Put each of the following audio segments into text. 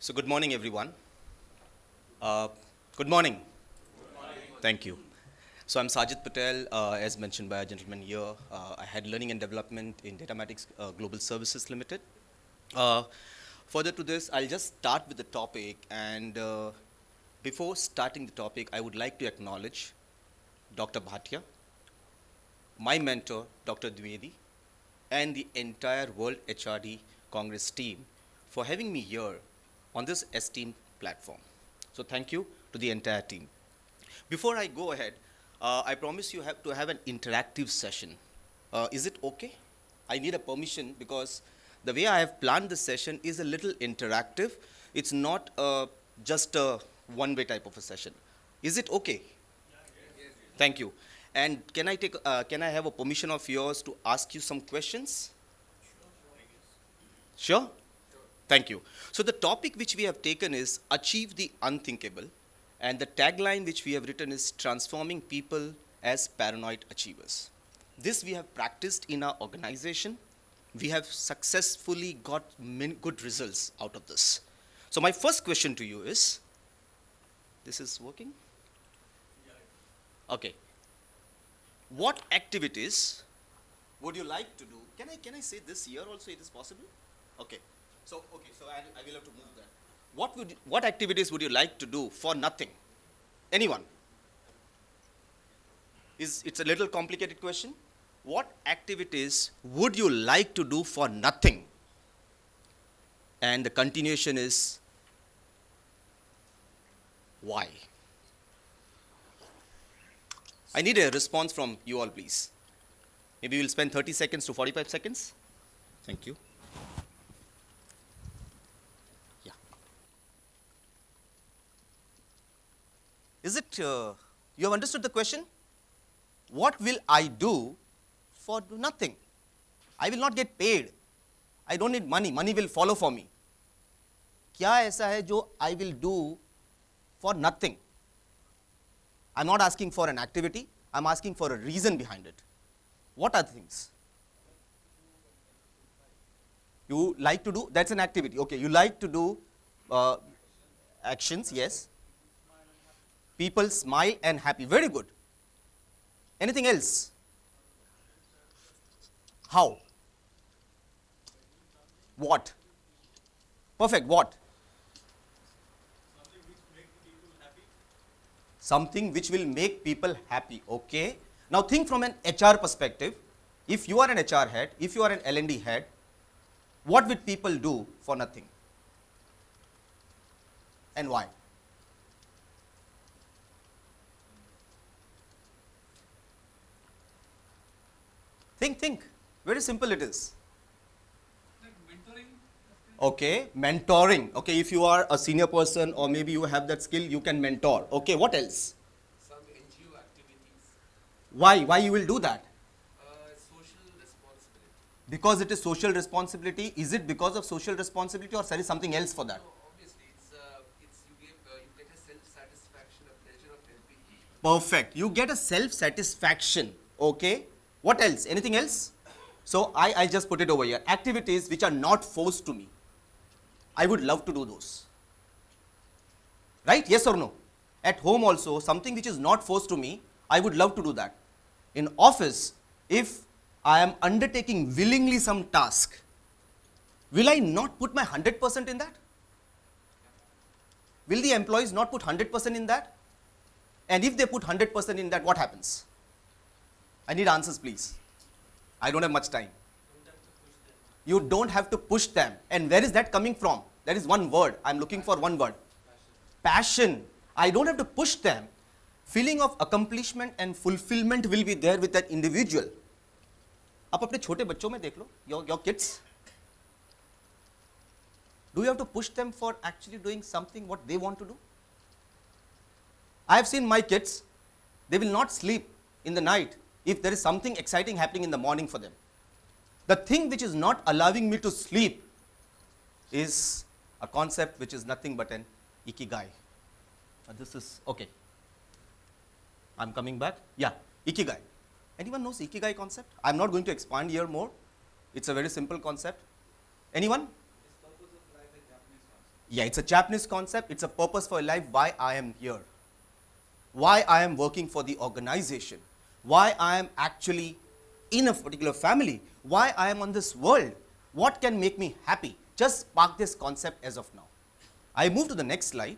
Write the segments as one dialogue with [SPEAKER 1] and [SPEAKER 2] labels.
[SPEAKER 1] So good morning, everyone. Uh, Good morning. Thank you. So I'm Sajid Patel, as mentioned by a gentleman here. I had learning and development in Datamatics Global Services Limited. Uh, Further to this, I'll just start with the topic. And before starting the topic, I would like to acknowledge Dr. Bhatia, my mentor, Dr. Dwivedi, and the entire World HRD Congress team for having me here on this esteemed platform. So thank you to the entire team. Before I go ahead, I promise you have to have an interactive session. Is it okay? I need a permission because the way I have planned the session is a little interactive. It's not just a one-way type of a session. Is it okay? Thank you. And can I have a permission of yours to ask you some questions? Sure? Thank you. So the topic which we have taken is Achieve the Unthinkable, and the tagline which we have written is Transforming People as Paranoid Achievers. This we have practiced in our organization. We have successfully got many good results out of this. So my first question to you is, this is working? Okay. What activities would you like to do? Can I say this year also it is possible? Okay. So I will have to move that. What activities would you like to do for nothing? Anyone? It's a little complicated question. What activities would you like to do for nothing? And the continuation is why? I need a response from you all, please. Maybe we'll spend 30 seconds to 45 seconds. Thank you. Yeah. Is it, you have understood the question? What will I do for nothing? I will not get paid. I don't need money. Money will follow for me. क्या ऐसा है जो I will do for nothing? I'm not asking for an activity. I'm asking for a reason behind it. What are the things? You like to do? That's an activity. Okay, you like to do actions, yes. People smile and happy. Very good. Anything else? How? What? Perfect. What? Something which will make people happy. Okay. Now think from an HR perspective. If you are an HR head, if you are an L&D head, what would people do for nothing? And why? Think. Very simple it is.
[SPEAKER 2] Like mentoring.
[SPEAKER 1] Okay, mentoring. Okay, if you are a senior person or maybe you have that skill, you can mentor. Okay, what else?
[SPEAKER 2] Some NGO activities.
[SPEAKER 1] Why you will do that?
[SPEAKER 2] Social responsibility.
[SPEAKER 1] Because it is social responsibility. Is it because of social responsibility or there is something else for that?
[SPEAKER 2] So obviously, it's you get a self-satisfaction, a pleasure of helping people.
[SPEAKER 1] Perfect. You get a self-satisfaction. Okay. What else? Anything else? So I just put it over here. Activities which are not forced to me. I would love to do those. Right? Yes or no? At home also, something which is not forced to me, I would love to do that. In office, if I am undertaking willingly some task, will I not put my 100% in that? Will the employees not put 100% in that? And if they put 100% in that, what happens? I need answers, please. I don't have much time. You don't have to push them. And where is that coming from? That is one word. I'm looking for one word. Passion. I don't have to push them. Feeling of accomplishment and fulfillment will be there with that individual. आप अपने छोटे बच्चों में देख लो, your kids. Do you have to push them for actually doing something what they want to do? I have seen my kids, they will not sleep in the night if there is something exciting happening in the morning for them. The thing which is not allowing me to sleep is a concept which is nothing but an ikigai. This is, okay. I'm coming back. Yeah, ikigai. Anyone knows ikigai concept? I'm not going to expand here more. It's a very simple concept. Anyone?
[SPEAKER 2] It's purpose of life in Japanese concept.
[SPEAKER 1] Yeah, it's a Japanese concept. It's a purpose for life, why I am here, why I am working for the organization, why I am actually in a particular family, why I am on this world, what can make me happy. Just park this concept as of now. I move to the next slide.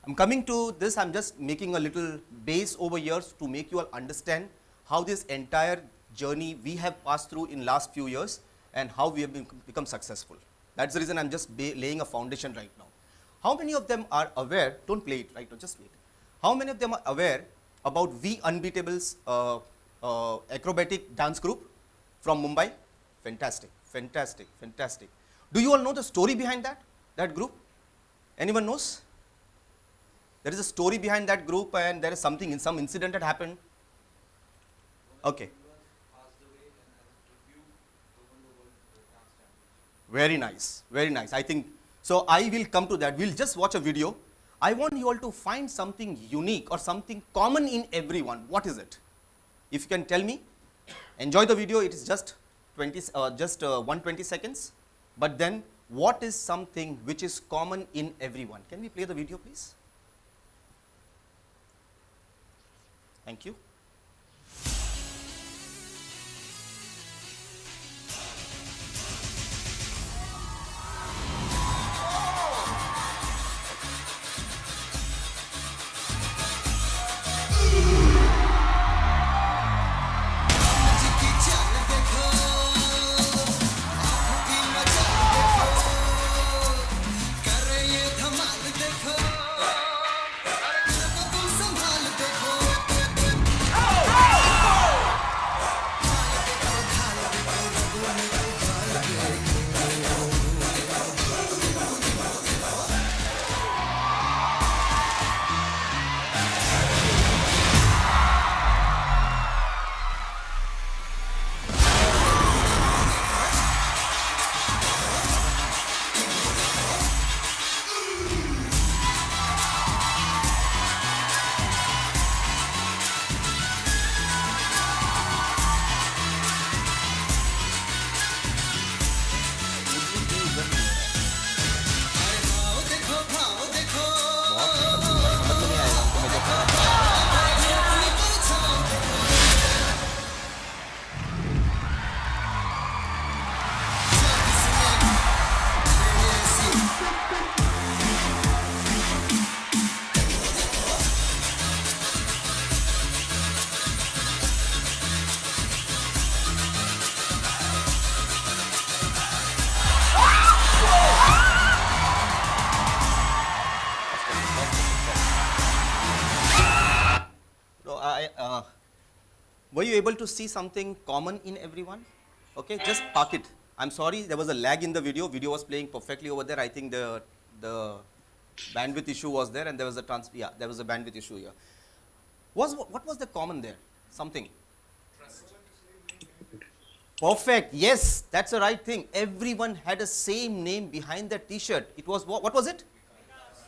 [SPEAKER 1] I'm coming to this, I'm just making a little base over here to make you all understand how this entire journey we have passed through in last few years and how we have become successful. That's the reason I'm just laying a foundation right now. How many of them are aware, don't play it right now, just wait. How many of them are aware about V Unbeatables acrobatic dance group from Mumbai? Fantastic, fantastic, fantastic. Do you all know the story behind that group? Anyone knows? There is a story behind that group and there is something, in some incident that happened. Okay. Very nice, very nice. I think, so I will come to that. We'll just watch a video. I want you all to find something unique or something common in everyone. What is it? If you can tell me, enjoy the video. It is just 120 seconds. But then, what is something which is common in everyone? Can we play the video, please? Thank you. Were you able to see something common in everyone? Okay, just park it. I'm sorry, there was a lag in the video. Video was playing perfectly over there. I think the bandwidth issue was there, and there was a there was a bandwidth issue here. What was the common there? Something.
[SPEAKER 2] Trust.
[SPEAKER 1] Perfect. Yes, that's the right thing. Everyone had a same name behind that T-shirt. It was what was it? Vikas.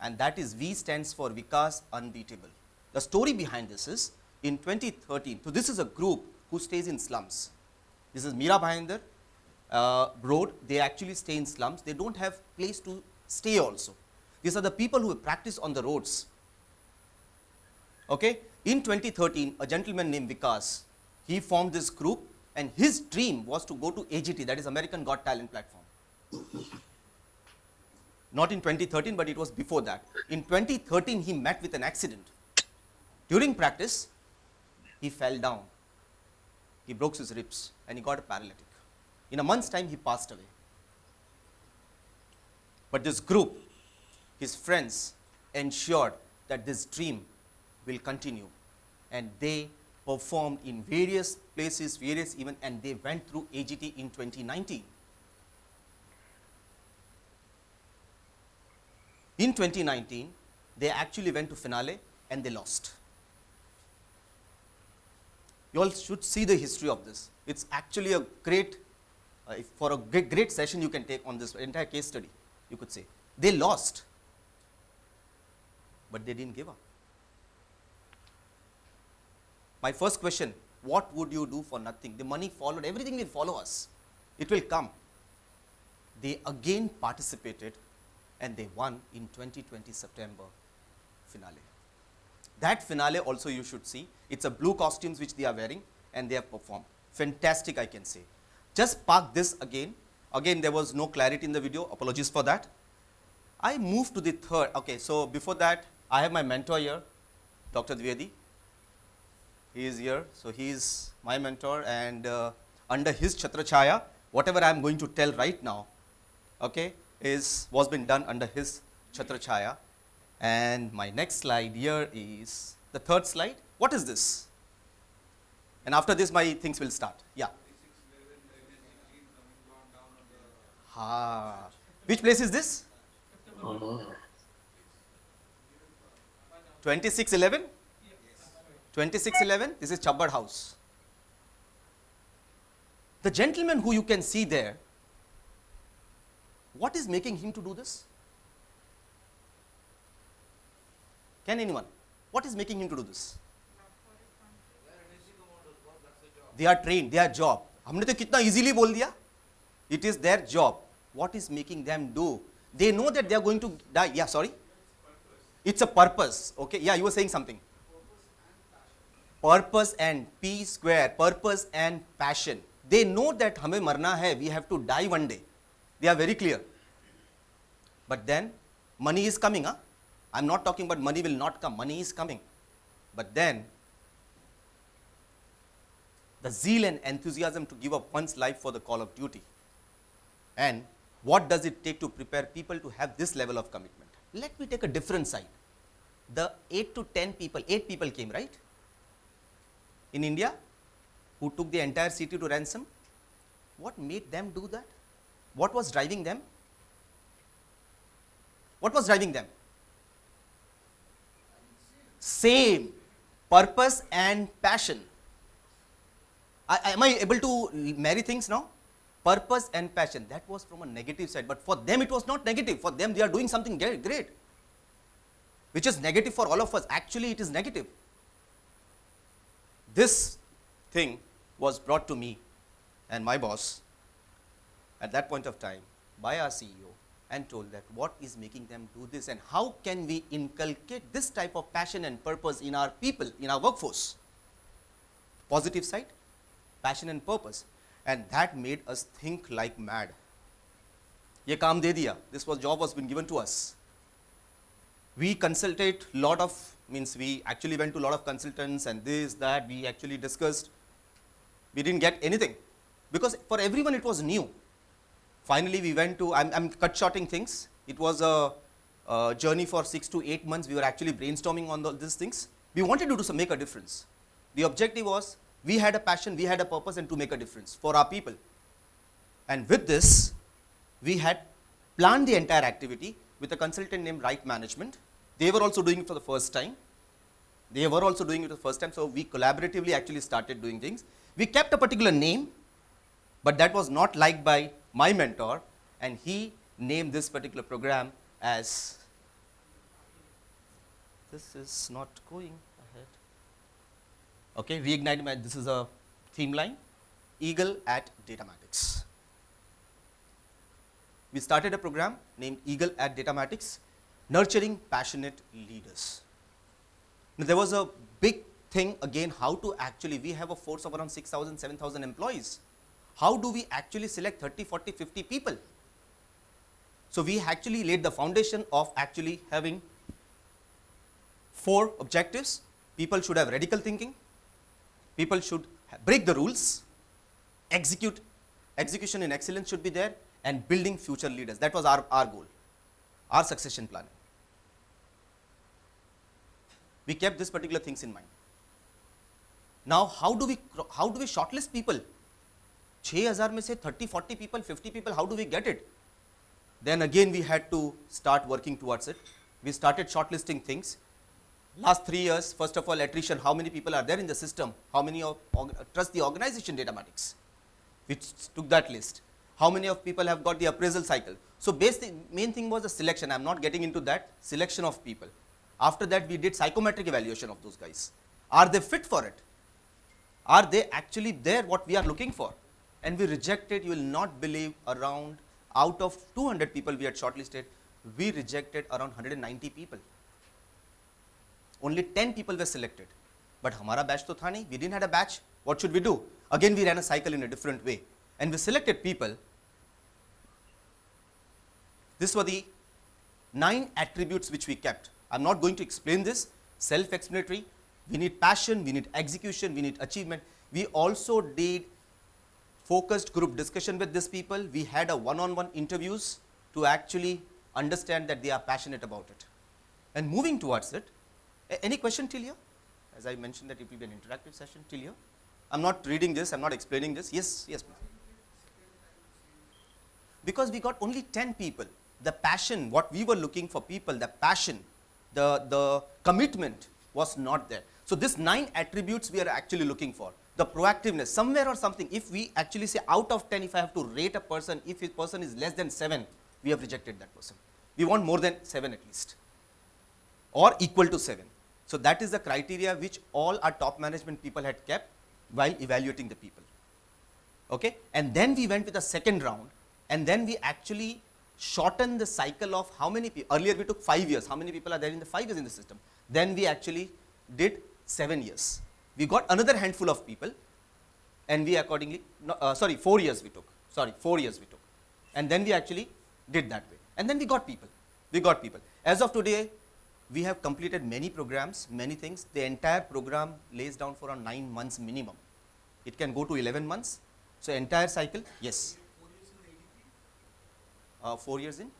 [SPEAKER 1] And that is V stands for Vikas Unbeatable. The story behind this is in 2013. So this is a group who stays in slums. This is Mira Bhayandar Road. They actually stay in slums. They don't have place to stay also. These are the people who practice on the roads. Okay. In 2013, a gentleman named Vikas, he formed this group, and his dream was to go to AGT, that is American Got Talent platform. Not in 2013, but it was before that. In 2013, he met with an accident. During practice, he fell down. He broke his ribs and he got a paralytic. In a month's time, he passed away. But this group, his friends, ensured that this dream will continue. And they performed in various places, various events, and they went through AGT in 2019. In 2019, they actually went to finale and they lost. You all should see the history of this. It's actually a great, for a great session you can take on this entire case study, you could say. They lost, but they didn't give up. My first question, what would you do for nothing? The money followed, everything will follow us. It will come. They again participated, and they won in 2020 September finale. That finale also you should see. It's a blue costumes which they are wearing and they have performed. Fantastic, I can say. Just park this again. Again, there was no clarity in the video. Apologies for that. I move to the third. Okay, so before that, I have my mentor here, Dr. Dwivedi. He is here. So he is my mentor, and under his Chhatrachaya, whatever I am going to tell right now, okay, was been done under his Chhatrachaya. And my next slide here is the third slide. What is this? And after this, my things will start. Yeah. Ah. Which place is this? 2611? 2611, this is Chabbad House. The gentleman who you can see there, what is making him to do this? Can anyone? What is making him to do this? They are trained, their job. हमने तो कितना easily बोल दिया? It is their job. What is making them do? They know that they are going to die. Yeah, sorry? It's a purpose. Okay, yeah, you were saying something. Purpose and P square, purpose and passion. They know that हमें मरना है, we have to die one day. They are very clear. But then, money is coming, huh? I'm not talking about money will not come, money is coming. But then, the zeal and enthusiasm to give up one's life for the call of duty. And what does it take to prepare people to have this level of commitment? Let me take a different side. The 8 to 10 people, 8 people came, right? In India, who took the entire city to ransom. What made them do that? What was driving them? What was driving them? Same purpose and passion. Am I able to marry things now? Purpose and passion. That was from a negative side, but for them it was not negative. For them, they are doing something great, which is negative for all of us. Actually, it is negative. This thing was brought to me and my boss at that point of time by our CEO and told that what is making them do this and how can we inculcate this type of passion and purpose in our people, in our workforce. Positive side, passion and purpose. And that made us think like mad. Ye kaam de diya. This job was been given to us. We consulted lot of, we actually went to a lot of consultants and this, that, we actually discussed. We didn't get anything because for everyone it was new. Finally, we went to, I'm cut shorting things. It was a journey for 6 to 8 months. We were actually brainstorming on these things. We wanted to make a difference. The objective was, we had a passion, we had a purpose and to make a difference for our people. And with this, we had planned the entire activity with a consultant named Right Management. They were also doing it for the first time. So we collaboratively actually started doing things. We kept a particular name, but that was not liked by my mentor, and he named this particular program as, this is not going ahead. Okay, Reignite, this is a theme line, Eagle at Datamatics. We started a program named Eagle at Datamatics, nurturing passionate leaders. Now, there was a big thing again, how to actually, we have a force of around 6,000, 7,000 employees. How do we actually select 30, 40, 50 people? So we actually laid the foundation of actually having 4 objectives. People should have radical thinking. People should break the rules. Execution in excellence should be there, and building future leaders. That was our goal, our succession planning. We kept these particular things in mind. Now, how do we shortlist people? 6,000 में से 30, 40 people, 50 people, how do we get it? Then again, we had to start working towards it. We started shortlisting things. Last 3 years, first of all, attrition, how many people are there in the system? How many trust the organization Datamatics? We took that list. How many of people have got the appraisal cycle? So main thing was the selection. I'm not getting into that, selection of people. After that, we did psychometric evaluation of those guys. Are they fit for it? Are they actually there what we are looking for? And we rejected, you will not believe, around out of 200 people we had shortlisted, we rejected around 190 people. Only 10 people were selected. But हमारा batch तो था नहीं, we didn't have a batch. What should we do? Again, we ran a cycle in a different way. And we selected people. These were the 9 attributes which we kept. I'm not going to explain this, self-explanatory. We need passion, we need execution, we need achievement. We also did focused group discussion with these people. We had a one-on-one interviews to actually understand that they are passionate about it. And moving towards it, any question till here? As I mentioned that it will be an interactive session till here. I'm not reading this, I'm not explaining this. Yes, yes, please. Because we got only 10 people. The passion, what we were looking for people, the passion, the commitment was not there. So these 9 attributes we are actually looking for. The proactiveness, somewhere or something, if we actually say out of 10, if I have to rate a person, if a person is less than 7, we have rejected that person. We want more than 7 at least, or equal to 7. So that is the criteria which all our top management people had kept while evaluating the people. Okay, and then we went with the second round, and then we actually shortened the cycle of how many people. Earlier we took 5 years. How many people are there in the 5 years in the system? Then we actually did 7 years. We got another handful of people, and we accordingly, 4 years we took. 4 years we took. And then we actually did that way. And then we got people. We got people. As of today, we have completed many programs, many things. The entire program lays down for around 9 months minimum. It can go to 11 months. So entire cycle, yes. 4 years in?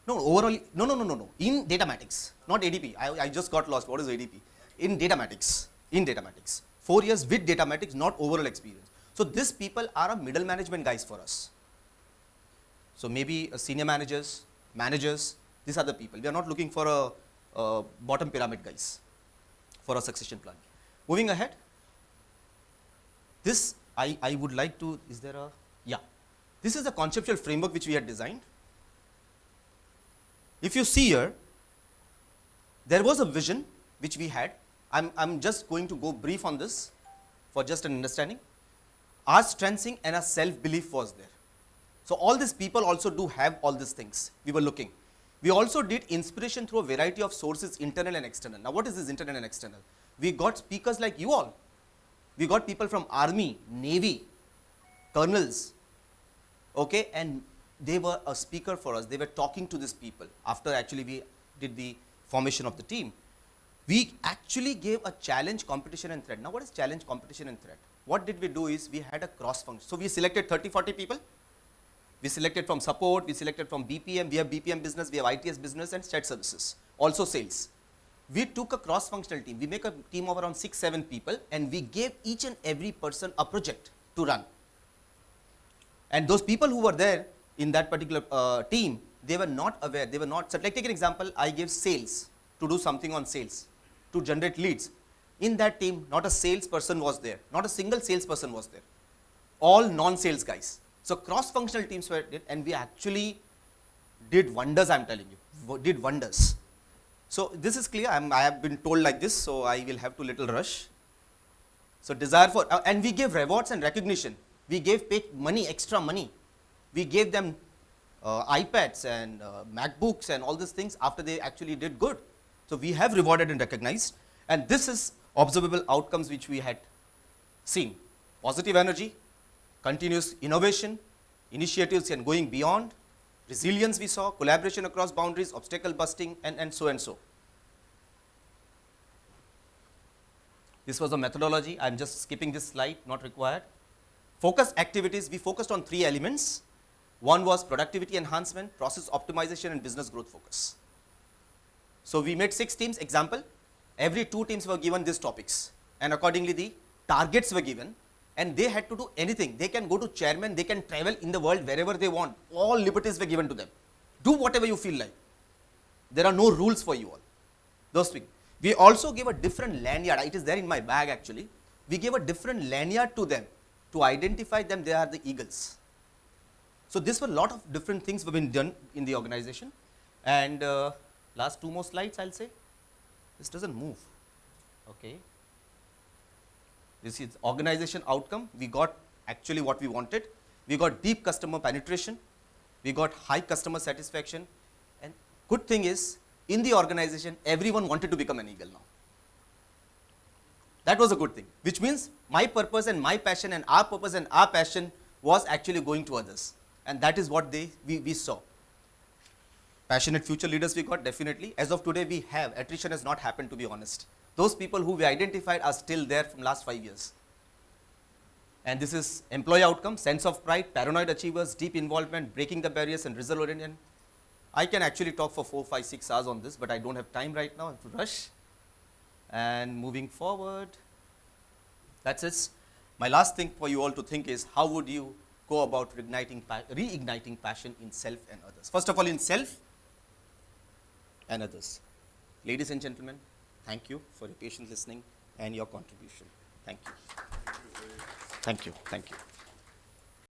[SPEAKER 1] No, overall, no. In Datamatics, not ADP. I just got lost. What is ADP? In Datamatics. 4 years with Datamatics, not overall experience. So these people are a middle management guys for us. So maybe senior managers, these are the people. We are not looking for a bottom pyramid guys for a succession plan. Moving ahead. This, I would like to, is there a, yeah. This is the conceptual framework which we had designed. If you see here, there was a vision which we had. I'm just going to go brief on this for just an understanding. Our strengthening and our self-belief was there. So all these people also do have all these things. We were looking. We also did inspiration through a variety of sources, internal and external. Now what is this internal and external? We got speakers like you all. We got people from Army, Navy, colonels, okay, and they were a speaker for us. They were talking to these people after actually we did the formation of the team. We actually gave a challenge, competition and threat. Now what is challenge, competition and threat? What did we do is we had a cross function. So we selected 30-40 people. We selected from support, we selected from BPM, we have BPM business, we have ITS business and shared services, also sales. We took a cross-functional team. We make a team of around 6-7 people, and we gave each and every person a project to run. And those people who were there in that particular team, they were not aware, they were not, so like take an example, I gave sales to do something on sales, to generate leads. In that team, not a salesperson was there, not a single salesperson was there, all non-sales guys. So cross-functional teams were did, and we actually did wonders, I'm telling you, did wonders. So this is clear, I have been told like this, so I will have to little rush. So desire for, and we gave rewards and recognition. We gave paid money, extra money. We gave them iPads and MacBooks and all these things after they actually did good. So we have rewarded and recognized, and this is observable outcomes which we had seen. Positive energy, continuous innovation, initiatives and going beyond, resilience we saw, collaboration across boundaries, obstacle busting, and so and so. This was the methodology. I'm just skipping this slide, not required. Focus activities, we focused on 3 elements. One was productivity enhancement, process optimization, and business growth focus. So we made 6 teams, example, every 2 teams were given these topics, and accordingly the targets were given, and they had to do anything. They can go to chairman, they can travel in the world wherever they want. All liberties were given to them. Do whatever you feel like. There are no rules for you all. Those things. We also gave a different lanyard. It is there in my bag actually. We gave a different lanyard to them to identify them. They are the eagles. So this were a lot of different things have been done in the organization. And last 2 more slides I'll say. This doesn't move. Okay. This is organization outcome. We got actually what we wanted. We got deep customer penetration. We got high customer satisfaction. And good thing is, in the organization, everyone wanted to become an eagle now. That was a good thing, which means my purpose and my passion and our purpose and our passion was actually going to others. And that is what we saw. Passionate future leaders we got, definitely. As of today, we have. Attrition has not happened, to be honest. Those people who we identified are still there from last 5 years. And this is employee outcome, sense of pride, paranoid achievers, deep involvement, breaking the barriers, and result oriented. I can actually talk for 4, 5, 6 hours on this, but I don't have time right now. I have to rush. And moving forward, that's it. My last thing for you all to think is, how would you go about reigniting passion in self and others? First of all, in self and others. Ladies and gentlemen, thank you for your patient listening and your contribution. Thank you. Thank you. Thank you.